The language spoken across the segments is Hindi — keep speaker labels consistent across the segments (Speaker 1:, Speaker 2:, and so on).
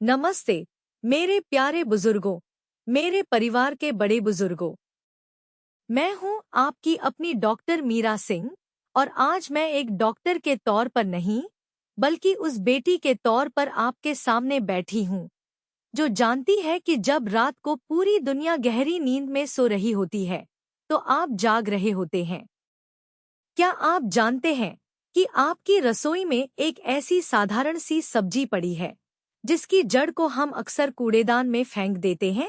Speaker 1: नमस्ते मेरे प्यारे बुजुर्गों, मेरे परिवार के बड़े बुजुर्गों। मैं हूं आपकी अपनी डॉक्टर मीरा सिंह और आज मैं एक डॉक्टर के तौर पर नहीं बल्कि उस बेटी के तौर पर आपके सामने बैठी हूं जो जानती है कि जब रात को पूरी दुनिया गहरी नींद में सो रही होती है तो आप जाग रहे होते हैं। क्या आप जानते हैं कि आपकी रसोई में एक ऐसी साधारण सी सब्जी पड़ी है जिसकी जड़ को हम अक्सर कूड़ेदान में फेंक देते हैं?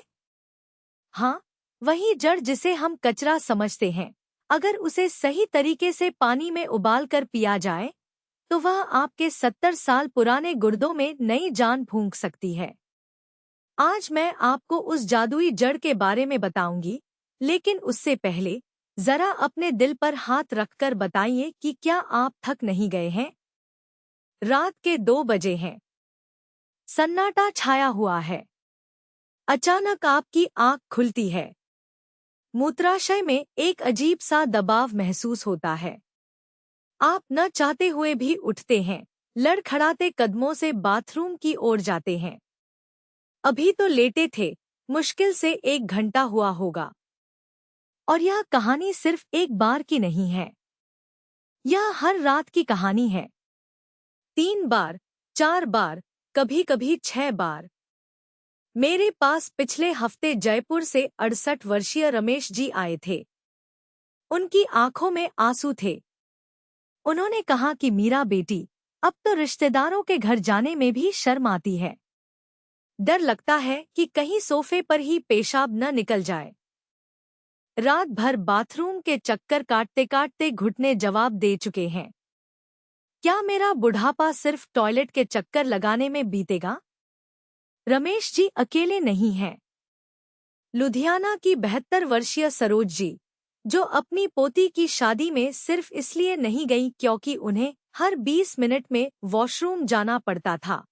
Speaker 1: हाँ, वही जड़ जिसे हम कचरा समझते हैं। अगर उसे सही तरीके से पानी में उबाल कर पिया जाए तो वह आपके 70 साल पुराने गुर्दों में नई जान फूंक सकती है। आज मैं आपको उस जादुई जड़ के बारे में बताऊंगी, लेकिन उससे पहले जरा अपने दिल पर हाथ रखकर बताइए कि क्या आप थक नहीं गए हैं? रात के 2 बजे हैं। सन्नाटा छाया हुआ है। अचानक आपकी आंख खुलती है। मूत्राशय में एक अजीब सा दबाव महसूस होता है। आप न चाहते हुए भी उठते हैं, लड़खड़ाते कदमों से बाथरूम की ओर जाते हैं। अभी तो लेटे थे, मुश्किल से 1 घंटा हुआ होगा। और यह कहानी सिर्फ एक बार की नहीं है। यह हर रात की कहानी है। 3 बार, 4 बार, कभी-कभी 6 बार। मेरे पास पिछले हफ्ते जयपुर से 68 वर्षीय रमेश जी आए थे। उनकी आंखों में आंसू थे। उन्होंने कहा कि मीरा बेटी, अब तो रिश्तेदारों के घर जाने में भी शर्म आती है। डर लगता है कि कहीं सोफे पर ही पेशाब न निकल जाए। रात भर बाथरूम के चक्कर काटते काटते घुटने जवाब दे चुके हैं। क्या मेरा बुढ़ापा सिर्फ टॉयलेट के चक्कर लगाने में बीतेगा? रमेश जी अकेले नहीं हैं। लुधियाना की 72 वर्षीय सरोज जी, जो अपनी पोती की शादी में सिर्फ इसलिए नहीं गई क्योंकि उन्हें हर 20 मिनट में वॉशरूम जाना पड़ता था।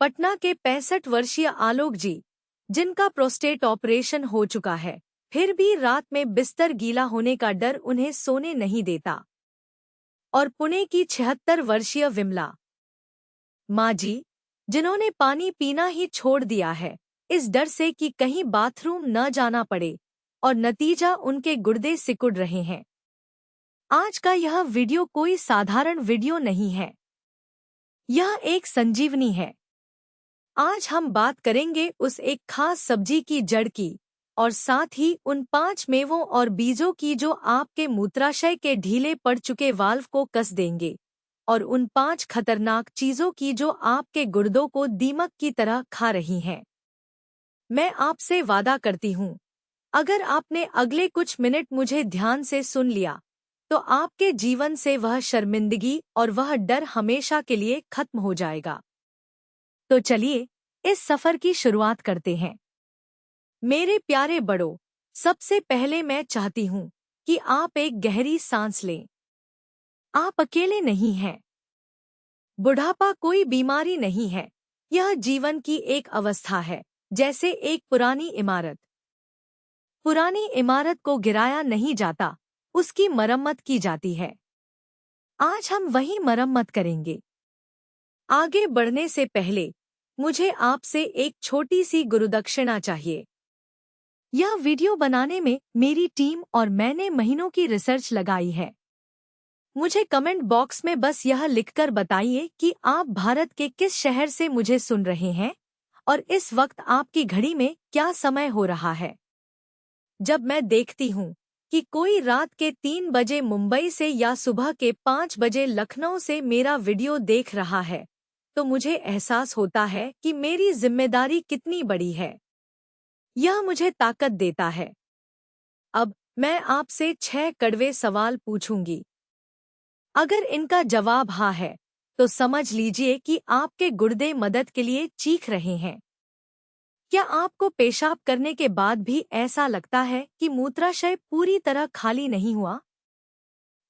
Speaker 1: पटना के 65 वर्षीय आलोक जी, जिनका प्रोस्टेट ऑपरेशन हो चुका है, फिर भी रात में बिस्तर गीला होने का डर उन्हें सोने नहीं देता। और पुणे की 76 वर्षीय विमला माँ जी, जिन्होंने पानी पीना ही छोड़ दिया है इस डर से कि कहीं बाथरूम न जाना पड़े, और नतीजा उनके गुर्दे सिकुड़ रहे हैं। आज का यह वीडियो कोई साधारण वीडियो नहीं है। यह एक संजीवनी है। आज हम बात करेंगे उस एक खास सब्जी की जड़ की और साथ ही उन 5 मेवों और बीजों की जो आपके मूत्राशय के ढीले पड़ चुके वाल्व को कस देंगे, और उन 5 खतरनाक चीजों की जो आपके गुर्दों को दीमक की तरह खा रही हैं। मैं आपसे वादा करती हूँ, अगर आपने अगले कुछ मिनट मुझे ध्यान से सुन लिया तो आपके जीवन से वह शर्मिंदगी और वह डर हमेशा के लिए खत्म हो जाएगा। तो चलिए इस सफर की शुरुआत करते हैं। मेरे प्यारे बड़ों, सबसे पहले मैं चाहती हूँ कि आप एक गहरी सांस लें। आप अकेले नहीं हैं। बुढ़ापा कोई बीमारी नहीं है, यह जीवन की एक अवस्था है, जैसे एक पुरानी इमारत। पुरानी इमारत को गिराया नहीं जाता, उसकी मरम्मत की जाती है। आज हम वही मरम्मत करेंगे। आगे बढ़ने से पहले मुझे आपसे एक छोटी सी गुरुदक्षिणा चाहिए। यह वीडियो बनाने में मेरी टीम और मैंने महीनों की रिसर्च लगाई है। मुझे कमेंट बॉक्स में बस यह लिखकर बताइए कि आप भारत के किस शहर से मुझे सुन रहे हैं और इस वक्त आपकी घड़ी में क्या समय हो रहा है। जब मैं देखती हूँ कि कोई रात के 3 बजे मुंबई से या सुबह के 5 बजे लखनऊ से मेरा वीडियो देख रहा है, तो मुझे एहसास होता है कि मेरी जिम्मेदारी कितनी बड़ी है। यह मुझे ताकत देता है। अब मैं आपसे 6 कड़वे सवाल पूछूंगी। अगर इनका जवाब हाँ है, तो समझ लीजिए कि आपके गुर्दे मदद के लिए चीख रहे हैं। क्या आपको पेशाब करने के बाद भी ऐसा लगता है कि मूत्राशय पूरी तरह खाली नहीं हुआ?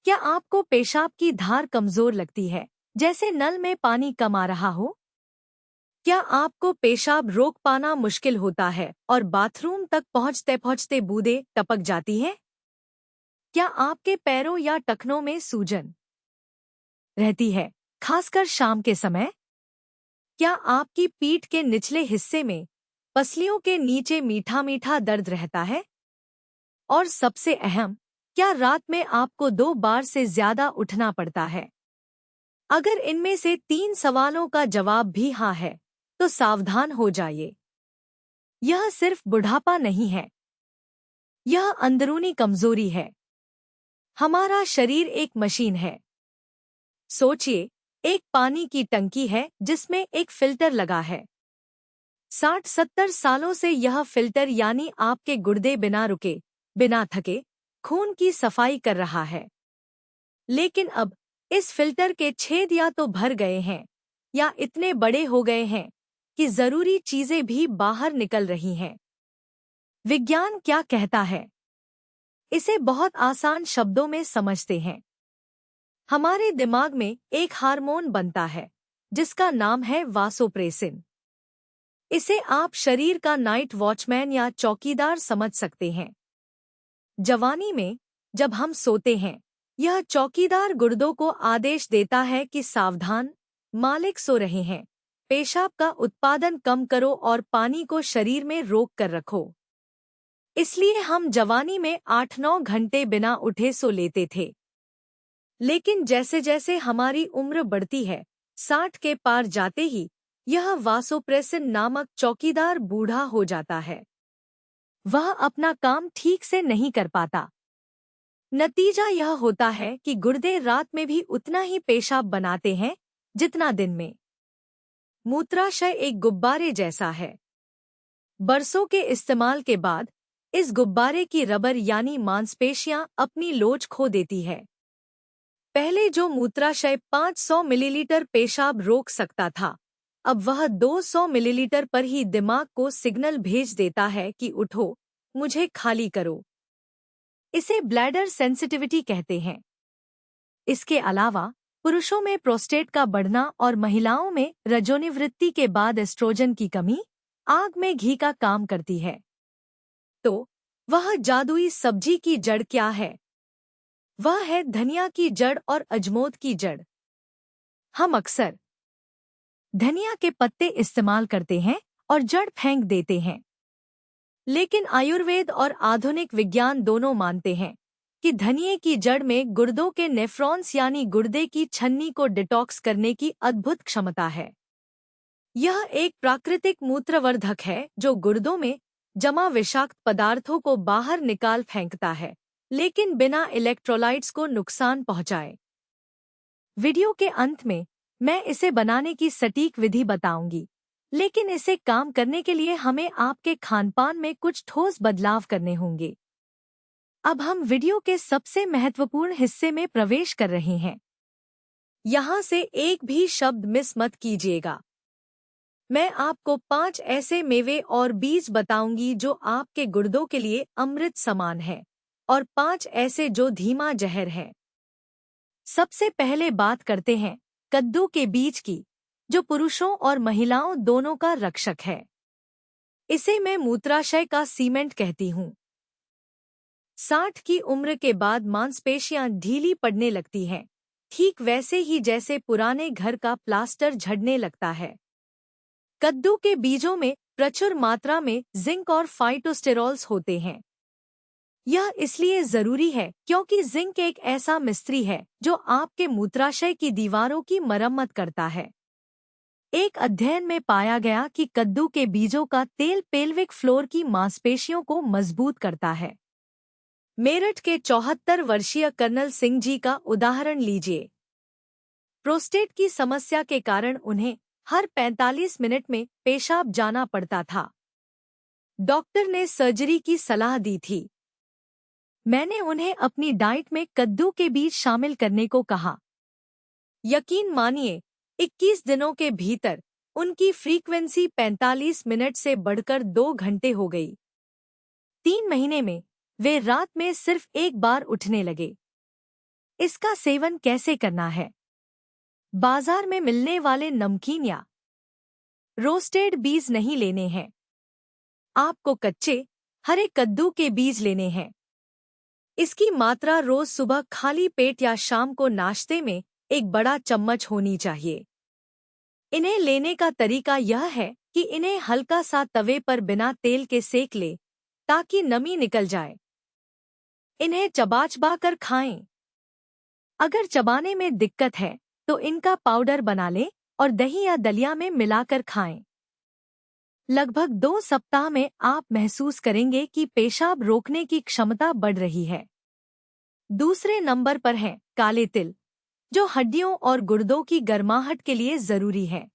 Speaker 1: क्या आपको पेशाब की धार कमजोर लगती है, जैसे नल में पानी कम आ रहा हो? क्या आपको पेशाब रोक पाना मुश्किल होता है और बाथरूम तक पहुंचते पहुंचते बूंदें टपक जाती हैं? क्या आपके पैरों या टखनों में सूजन रहती है, खासकर शाम के समय? क्या आपकी पीठ के निचले हिस्से में पसलियों के नीचे मीठा मीठा दर्द रहता है? और सबसे अहम, क्या रात में आपको 2 बार से ज्यादा उठना पड़ता है? अगर इनमें से 3 सवालों का जवाब भी हाँ है, तो सावधान हो जाइए। यह सिर्फ बुढ़ापा नहीं है, यह अंदरूनी कमजोरी है। हमारा शरीर एक मशीन है। सोचिए, एक पानी की टंकी है जिसमें एक फिल्टर लगा है। 60-70 सालों से यह फिल्टर यानी आपके गुर्दे बिना रुके, बिना थके, खून की सफाई कर रहा है। लेकिन अब इस फिल्टर के छेद या तो भर गए हैं या इतने बड़े हो गए हैं कि जरूरी चीजें भी बाहर निकल रही हैं। विज्ञान क्या कहता है? इसे बहुत आसान शब्दों में समझते हैं। हमारे दिमाग में एक हार्मोन बनता है जिसका नाम है वासोप्रेसिन। इसे आप शरीर का नाइट वॉचमैन या चौकीदार समझ सकते हैं। जवानी में जब हम सोते हैं, यह चौकीदार गुर्दों को आदेश देता है कि सावधान, मालिक सो रहे हैं, पेशाब का उत्पादन कम करो और पानी को शरीर में रोक कर रखो। इसलिए हम जवानी में 8-9 घंटे बिना उठे सो लेते थे। लेकिन जैसे जैसे हमारी उम्र बढ़ती है, 60 के पार जाते ही यह वासोप्रेसिन नामक चौकीदार बूढ़ा हो जाता है। वह अपना काम ठीक से नहीं कर पाता। नतीजा यह होता है कि गुर्दे रात में भी उतना ही पेशाब बनाते हैं जितना दिन में। मूत्राशय एक गुब्बारे जैसा है। बरसों के इस्तेमाल के बाद इस गुब्बारे की रबर यानी मांसपेशियां अपनी लोच खो देती है। पहले जो मूत्राशय 500 मिलीलीटर पेशाब रोक सकता था, अब वह 200 मिलीलीटर पर ही दिमाग को सिग्नल भेज देता है कि उठो, मुझे खाली करो। इसे ब्लैडर सेंसिटिविटी कहते हैं। इसके अलावा पुरुषों में प्रोस्टेट का बढ़ना और महिलाओं में रजोनिवृत्ति के बाद एस्ट्रोजन की कमी आग में घी का काम करती है। तो वह जादुई सब्जी की जड़ क्या है? वह है धनिया की जड़ और अजमोद की जड़। हम अक्सर धनिया के पत्ते इस्तेमाल करते हैं और जड़ फेंक देते हैं। लेकिन आयुर्वेद और आधुनिक विज्ञान दोनों मानते हैं कि धनिये की जड़ में गुर्दों के नेफ्रॉन्स यानी गुर्दे की छन्नी को डिटॉक्स करने की अद्भुत क्षमता है। यह एक प्राकृतिक मूत्रवर्धक है जो गुर्दों में जमा विषाक्त पदार्थों को बाहर निकाल फेंकता है, लेकिन बिना इलेक्ट्रोलाइट्स को नुकसान पहुंचाए। वीडियो के अंत में मैं इसे बनाने की सटीक विधि बताऊंगी, लेकिन इसे काम करने के लिए हमें आपके खानपान में कुछ ठोस बदलाव करने होंगे। अब हम वीडियो के सबसे महत्वपूर्ण हिस्से में प्रवेश कर रहे हैं। यहाँ से एक भी शब्द मिस मत कीजिएगा। मैं आपको 5 ऐसे मेवे और बीज बताऊंगी जो आपके गुर्दों के लिए अमृत समान है, और 5 ऐसे जो धीमा जहर है। सबसे पहले बात करते हैं कद्दू के बीज की, जो पुरुषों और महिलाओं दोनों का रक्षक है। इसे मैं मूत्राशय का सीमेंट कहती हूँ। 60 की उम्र के बाद मांसपेशियां ढीली पड़ने लगती हैं, ठीक वैसे ही जैसे पुराने घर का प्लास्टर झड़ने लगता है। कद्दू के बीजों में प्रचुर मात्रा में जिंक और फाइटोस्टेरॉल्स होते हैं। यह इसलिए जरूरी है क्योंकि जिंक एक ऐसा मिस्त्री है जो आपके मूत्राशय की दीवारों की मरम्मत करता है। एक अध्ययन में पाया गया कि कद्दू के बीजों का तेल पेल्विक फ्लोर की मांसपेशियों को मजबूत करता है। मेरठ के 74 वर्षीय कर्नल सिंह जी का उदाहरण लीजिए। प्रोस्टेट की समस्या के कारण उन्हें हर 45 मिनट में पेशाब जाना पड़ता था। डॉक्टर ने सर्जरी की सलाह दी थी। मैंने उन्हें अपनी डाइट में कद्दू के बीज शामिल करने को कहा। यकीन मानिए, 21 दिनों के भीतर उनकी फ्रीक्वेंसी 45 मिनट से बढ़कर 2 घंटे हो गई। 3 महीने में वे रात में सिर्फ एक बार उठने लगे। इसका सेवन कैसे करना है? बाजार में मिलने वाले नमकीन या रोस्टेड बीज नहीं लेने हैं। आपको कच्चे हरे कद्दू के बीज लेने हैं। इसकी मात्रा रोज सुबह खाली पेट या शाम को नाश्ते में एक बड़ा चम्मच होनी चाहिए। इन्हें लेने का तरीका यह है कि इन्हें हल्का सा तवे पर बिना तेल के सेक ले ताकि नमी निकल जाए। इन्हें चबा कर खाएं। अगर चबाने में दिक्कत है तो इनका पाउडर बना लें और दही या दलिया में मिलाकर खाएं। लगभग 2 सप्ताह में आप महसूस करेंगे कि पेशाब रोकने की क्षमता बढ़ रही है। दूसरे नंबर पर है काले तिल, जो हड्डियों और गुर्दों की गर्माहट के लिए जरूरी है।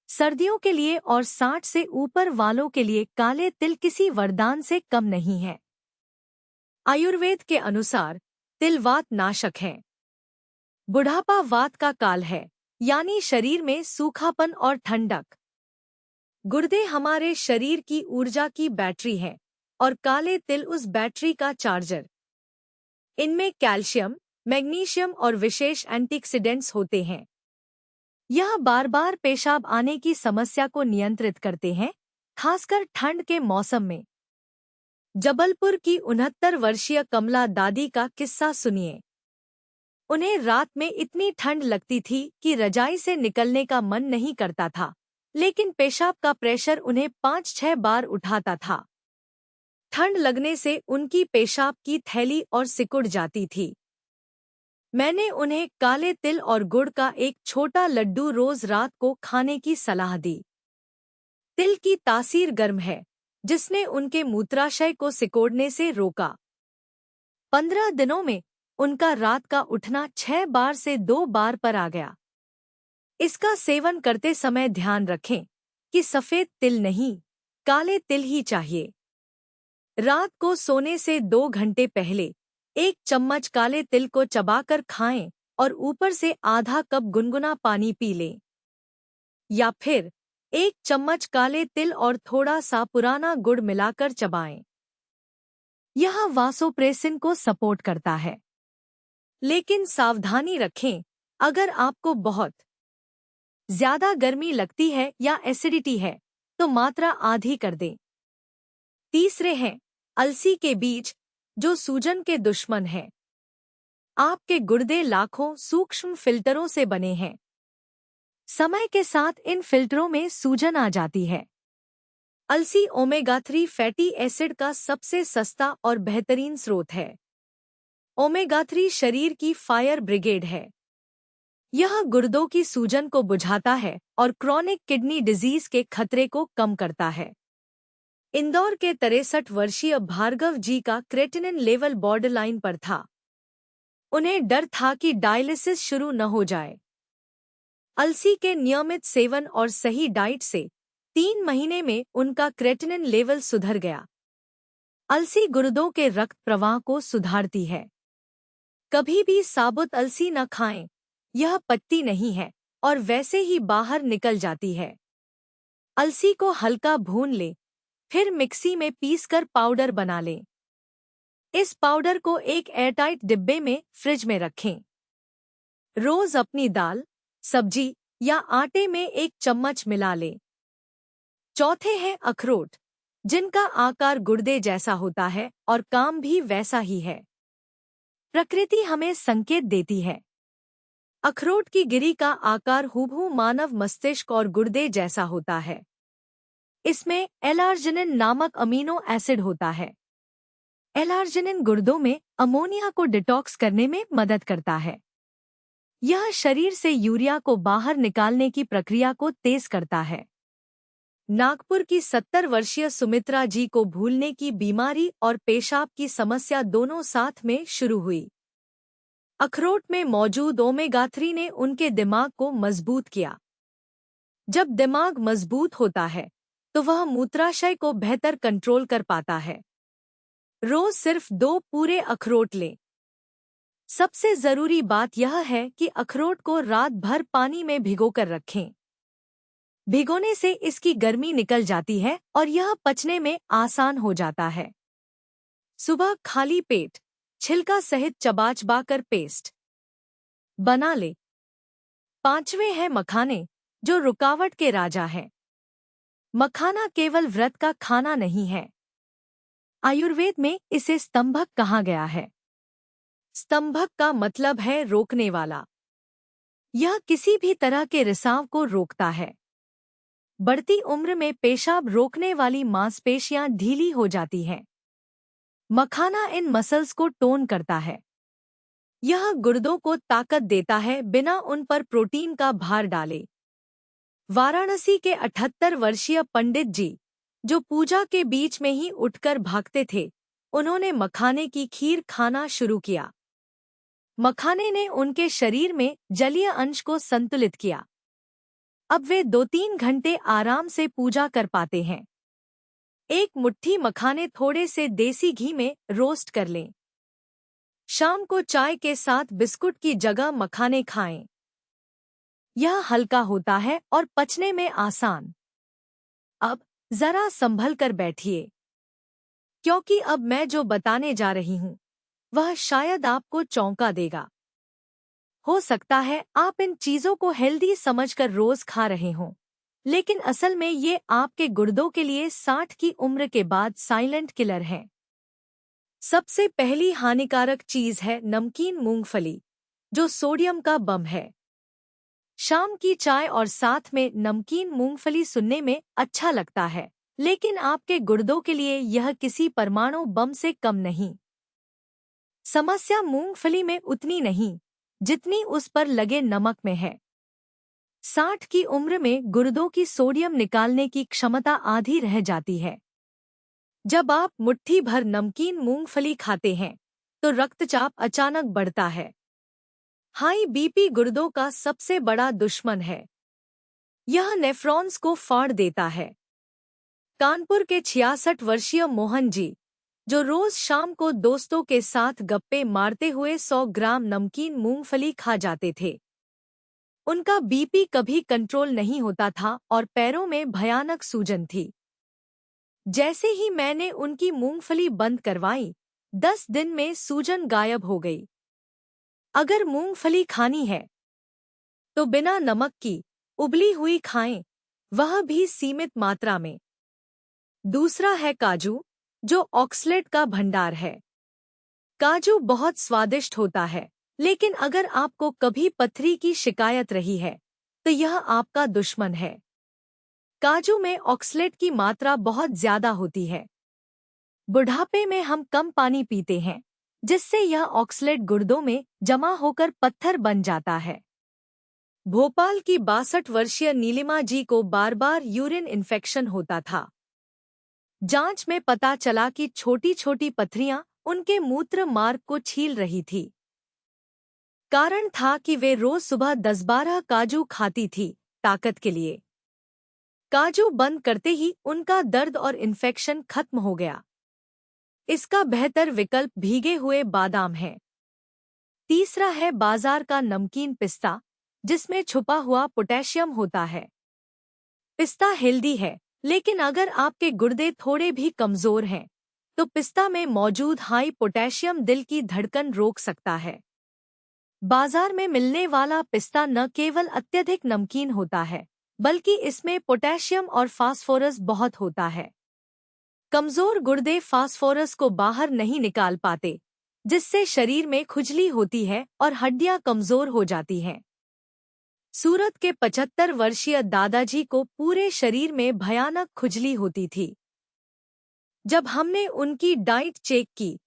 Speaker 1: सर्दियों के लिए और 60 से ऊपर वालों के लिए काले तिल किसी वरदान से कम नहीं है। आयुर्वेद के अनुसार तिल वात नाशक है। बुढ़ापा वात का काल है, यानी शरीर में सूखापन और ठंडक। गुर्दे हमारे शरीर की ऊर्जा की बैटरी है और काले तिल उस बैटरी का चार्जर। इनमें कैल्शियम, मैग्नीशियम और विशेष एंटीऑक्सीडेंट्स होते हैं। यह बार बार पेशाब आने की समस्या को नियंत्रित करते हैं, खासकर ठंड के मौसम में। जबलपुर की 69 वर्षीय कमला दादी का किस्सा सुनिए। उन्हें रात में इतनी ठंड लगती थी कि रजाई से निकलने का मन नहीं करता था, लेकिन पेशाब का प्रेशर उन्हें 5-6 बार उठाता था। ठंड लगने से उनकी पेशाब की थैली और सिकुड़ जाती थी। मैंने उन्हें काले तिल और गुड़ का एक छोटा लड्डू रोज रात को खाने की सलाह दी। तिल की तासीर गर्म है, जिसने उनके मूत्राशय को सिकोड़ने से रोका। 15 दिनों में उनका रात का उठना 6 बार से 2 बार पर आ गया। इसका सेवन करते समय ध्यान रखें कि सफेद तिल नहीं, काले तिल ही चाहिए। रात को सोने से 2 घंटे पहले 1 चम्मच काले तिल को चबाकर खाएं और ऊपर से आधा कप गुनगुना पानी पी लें। या फिर 1 चम्मच काले तिल और थोड़ा सा पुराना गुड़ मिलाकर चबाएं। यह वासोप्रेसिन को सपोर्ट करता है। लेकिन सावधानी रखें, अगर आपको बहुत ज्यादा गर्मी लगती है या एसिडिटी है तो मात्रा आधी कर दें। तीसरे हैं अलसी के बीज, जो सूजन के दुश्मन हैं। आपके गुर्दे लाखों सूक्ष्म फिल्टरों से बने हैं। समय के साथ इन फिल्टरों में सूजन आ जाती है। अलसी ओमेगा 3 फैटी एसिड का सबसे सस्ता और बेहतरीन स्रोत है। ओमेगा 3 शरीर की फायर ब्रिगेड है। यह गुर्दों की सूजन को बुझाता है और क्रॉनिक किडनी डिजीज के खतरे को कम करता है। इंदौर के 63 वर्षीय भार्गव जी का क्रेटिनिन लेवल बॉर्डरलाइन पर था। उन्हें डर था कि डायलिसिस शुरू न हो जाए। अलसी के नियमित सेवन और सही डाइट से 3 महीने में उनका क्रेटिनिन लेवल सुधर गया। अलसी गुर्दों के रक्त प्रवाह को सुधारती है। कभी भी साबुत अलसी न खाएं, यह पत्ती नहीं है और वैसे ही बाहर निकल जाती है। अलसी को हल्का भून लें, फिर मिक्सी में पीसकर पाउडर बना लें। इस पाउडर को एक एयरटाइट डिब्बे में फ्रिज में रखें। रोज अपनी दाल, सब्जी या आटे में 1 चम्मच मिला लें। चौथे हैं अखरोट, जिनका आकार गुर्दे जैसा होता है और काम भी वैसा ही है। प्रकृति हमें संकेत देती है। अखरोट की गिरी का आकार हूबहू मानव मस्तिष्क और गुर्दे जैसा होता है। इसमें एलार्जिनिन नामक अमीनो एसिड होता है। एलार्जिनिन गुर्दों में अमोनिया को डिटॉक्स करने में मदद करता है। यह शरीर से यूरिया को बाहर निकालने की प्रक्रिया को तेज करता है। नागपुर की 70 वर्षीय सुमित्रा जी को भूलने की बीमारी और पेशाब की समस्या दोनों साथ में शुरू हुई। अखरोट में मौजूद ओमेगा 3 ने उनके दिमाग को मजबूत किया। जब दिमाग मजबूत होता है तो वह मूत्राशय को बेहतर कंट्रोल कर पाता है। रोज सिर्फ 2 पूरे अखरोट लें। सबसे जरूरी बात यह है कि अखरोट को रात भर पानी में भिगोकर रखें। भिगोने से इसकी गर्मी निकल जाती है और यह पचने में आसान हो जाता है। सुबह खाली पेट छिलका सहित चबा-चबाकर पेस्ट बना ले। 5वें हैं मखाने, जो रुकावट के राजा हैं। मखाना केवल व्रत का खाना नहीं है। आयुर्वेद में इसे स्तंभक कहा गया है। स्तंभक का मतलब है रोकने वाला। यह किसी भी तरह के रिसाव को रोकता है। बढ़ती उम्र में पेशाब रोकने वाली मांसपेशियां ढीली हो जाती हैं। मखाना इन मसल्स को टोन करता है। यह गुर्दों को ताकत देता है बिना उन पर प्रोटीन का भार डाले। वाराणसी के 78 वर्षीय पंडित जी, जो पूजा के बीच में ही उठकर भागते थे, उन्होंने मखाने की खीर खाना शुरू किया। मखाने ने उनके शरीर में जलीय अंश को संतुलित किया। अब वे 2-3 घंटे आराम से पूजा कर पाते हैं। एक मुट्ठी मखाने थोड़े से देसी घी में रोस्ट कर लें। शाम को चाय के साथ बिस्कुट की जगह मखाने खाएं। यह हल्का होता है और पचने में आसान। अब जरा संभल कर बैठिए, क्योंकि अब मैं जो बताने जा रही हूँ वह शायद आपको चौंका देगा। हो सकता है आप इन चीजों को हेल्दी समझकर रोज खा रहे हों, लेकिन असल में ये आपके गुर्दों के लिए 60 की उम्र के बाद साइलेंट किलर हैं। सबसे पहली हानिकारक चीज है नमकीन मूंगफली, जो सोडियम का बम है। शाम की चाय और साथ में नमकीन मूंगफली सुनने में अच्छा लगता है, लेकिन आपके गुर्दों के लिए यह किसी परमाणु बम से कम नहीं। समस्या मूंगफली में उतनी नहीं जितनी उस पर लगे नमक में है। 60 की उम्र में गुर्दों की सोडियम निकालने की क्षमता आधी रह जाती है। जब आप मुट्ठी भर नमकीन मूंगफली खाते हैं तो रक्तचाप अचानक बढ़ता है। हाई बीपी गुर्दों का सबसे बड़ा दुश्मन है। यह नेफ्रॉन्स को फाड़ देता है। कानपुर के 66 वर्षीय मोहन जी, जो रोज शाम को दोस्तों के साथ गप्पे मारते हुए 100 ग्राम नमकीन मूंगफली खा जाते थे, उनका बीपी कभी कंट्रोल नहीं होता था और पैरों में भयानक सूजन थी। जैसे ही मैंने उनकी मूंगफली बंद करवाई, 10 दिन में सूजन गायब हो गई। अगर मूंगफली खानी है तो बिना नमक की उबली हुई खाएं, वह भी सीमित मात्रा में। दूसरा है काजू, जो ऑक्सलेट का भंडार है। काजू बहुत स्वादिष्ट होता है, लेकिन अगर आपको कभी पथरी की शिकायत रही है तो यह आपका दुश्मन है। काजू में ऑक्सलेट की मात्रा बहुत ज्यादा होती है। बुढ़ापे में हम कम पानी पीते हैं, जिससे यह ऑक्सलेट गुर्दों में जमा होकर पत्थर बन जाता है। भोपाल की 62 वर्षीय नीलिमा जी को बार बार यूरिन इन्फेक्शन होता था। जांच में पता चला कि छोटी छोटी पथरियां उनके मूत्र मार्ग को छील रही थी। कारण था कि वे रोज सुबह 10-12 काजू खाती थी, ताकत के लिए। काजू बंद करते ही उनका दर्द और इन्फेक्शन खत्म हो गया। इसका बेहतर विकल्प भीगे हुए बादाम है। तीसरा है बाजार का नमकीन पिस्ता, जिसमें छुपा हुआ पोटेशियम होता है। पिस्ता हेल्दी है, लेकिन अगर आपके गुर्दे थोड़े भी कमजोर हैं, तो पिस्ता में मौजूद हाई पोटेशियम दिल की धड़कन रोक सकता है। बाजार में मिलने वाला पिस्ता न केवल अत्यधिक नमकीन होता है, बल्कि इसमें पोटेशियम और फास्फोरस बहुत होता है। कमजोर गुर्दे फास्फोरस को बाहर नहीं निकाल पाते, जिससे शरीर में खुजली होती है और हड्डियां कमजोर हो जाती हैं। सूरत के 75 वर्षीय दादाजी को पूरे शरीर में भयानक खुजली होती थी। जब हमने उनकी डाइट चेक की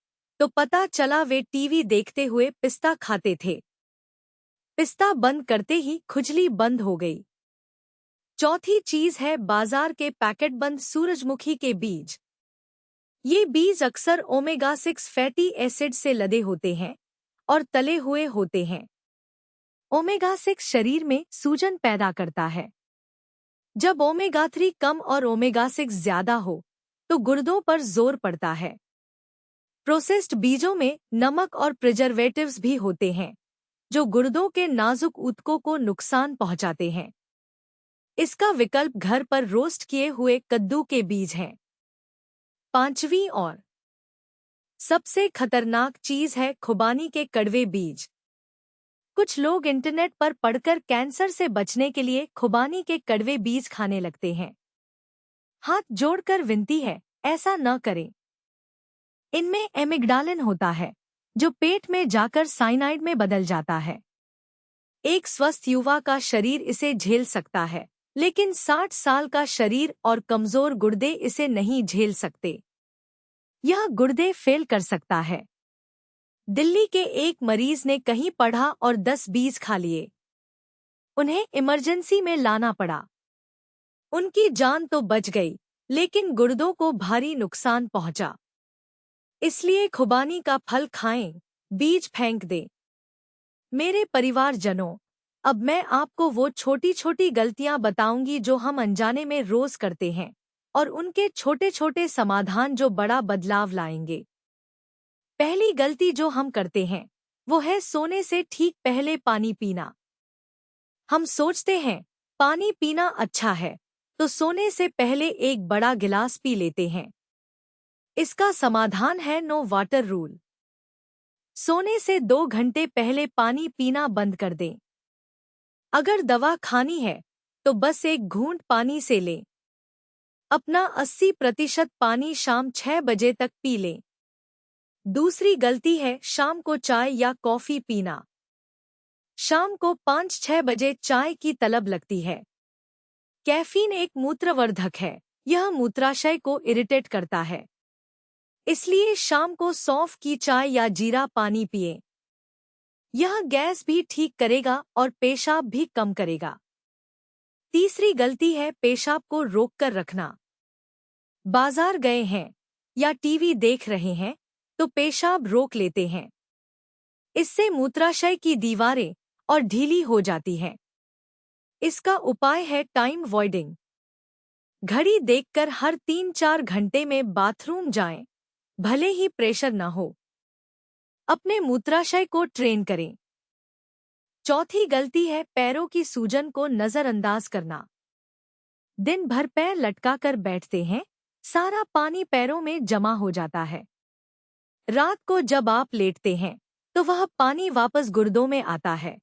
Speaker 1: तो पता चला वे टीवी देखते हुए पिस्ता खाते थे। पिस्ता बंद करते ही खुजली बंद हो गई। चौथी चीज है बाजार के पैकेटबंद सूरजमुखी के बीज। ये बीज अक्सर ओमेगा 6 फैटी एसिड से लदे होते हैं और तले हुए होते हैं। ओमेगा 6 शरीर में सूजन पैदा करता है। जब ओमेगा 3 कम और ओमेगा 6 ज्यादा हो तो गुर्दों पर जोर पड़ता है। प्रोसेस्ड बीजों में नमक और प्रिजर्वेटिव्स भी होते हैं, जो गुर्दों के नाजुक ऊतकों को नुकसान पहुंचाते हैं। इसका विकल्प घर पर रोस्ट किए हुए कद्दू के बीज हैं। पांचवी और सबसे खतरनाक चीज है खुबानी के कड़वे बीज। कुछ लोग इंटरनेट पर पढ़कर कैंसर से बचने के लिए खुबानी के कड़वे बीज खाने लगते हैं। हाथ जोड़कर विनती है, ऐसा न करें। इनमें एमिग्डालिन होता है, जो पेट में जाकर साइनाइड में बदल जाता है। एक स्वस्थ युवा का शरीर इसे झेल सकता है, लेकिन 60 साल का शरीर और कमजोर गुर्दे इसे नहीं झेल सकते। यह गुर्दे फेल कर सकता है। दिल्ली के एक मरीज ने कहीं पढ़ा और 10 बीज खा लिए। उन्हें इमरजेंसी में लाना पड़ा। उनकी जान तो बच गई, लेकिन गुर्दों को भारी नुकसान पहुंचा। इसलिए खुबानी का फल खाएं, बीज फेंक दें। मेरे परिवारजनों, अब मैं आपको वो छोटी छोटी गलतियां बताऊंगी जो हम अनजाने में रोज करते हैं, और उनके छोटे छोटे समाधान जो बड़ा बदलाव लाएंगे। पहली गलती जो हम करते हैं वो है सोने से ठीक पहले पानी पीना। हम सोचते हैं पानी पीना अच्छा है, तो सोने से पहले एक बड़ा गिलास पी लेते हैं। इसका समाधान है नो वाटर रूल। सोने से 2 घंटे पहले पानी पीना बंद कर दें। अगर दवा खानी है तो बस एक घूंट पानी से लें। अपना 80% पानी शाम 6 बजे तक पी लें। दूसरी गलती है शाम को चाय या कॉफी पीना। शाम को 5-6 बजे चाय की तलब लगती है। कैफीन एक मूत्रवर्धक है, यह मूत्राशय को इरिटेट करता है। इसलिए शाम को सौंफ की चाय या जीरा पानी पिएं। यह गैस भी ठीक करेगा और पेशाब भी कम करेगा। तीसरी गलती है पेशाब को रोककर रखना। बाजार गए हैं या टीवी देख रहे हैं तो पेशाब रोक लेते हैं। इससे मूत्राशय की दीवारें और ढीली हो जाती हैं। इसका उपाय है टाइम वॉइडिंग। घड़ी देखकर हर 3-4 घंटे में बाथरूम जाएं, भले ही प्रेशर न हो। अपने मूत्राशय को ट्रेन करें। चौथी गलती है पैरों की सूजन को नजरअंदाज करना। दिन भर पैर लटकाकर बैठते हैं, सारा पानी पैरों में जमा हो जाता है। रात को जब आप लेटते हैं तो वह पानी वापस गुर्दों में आता है।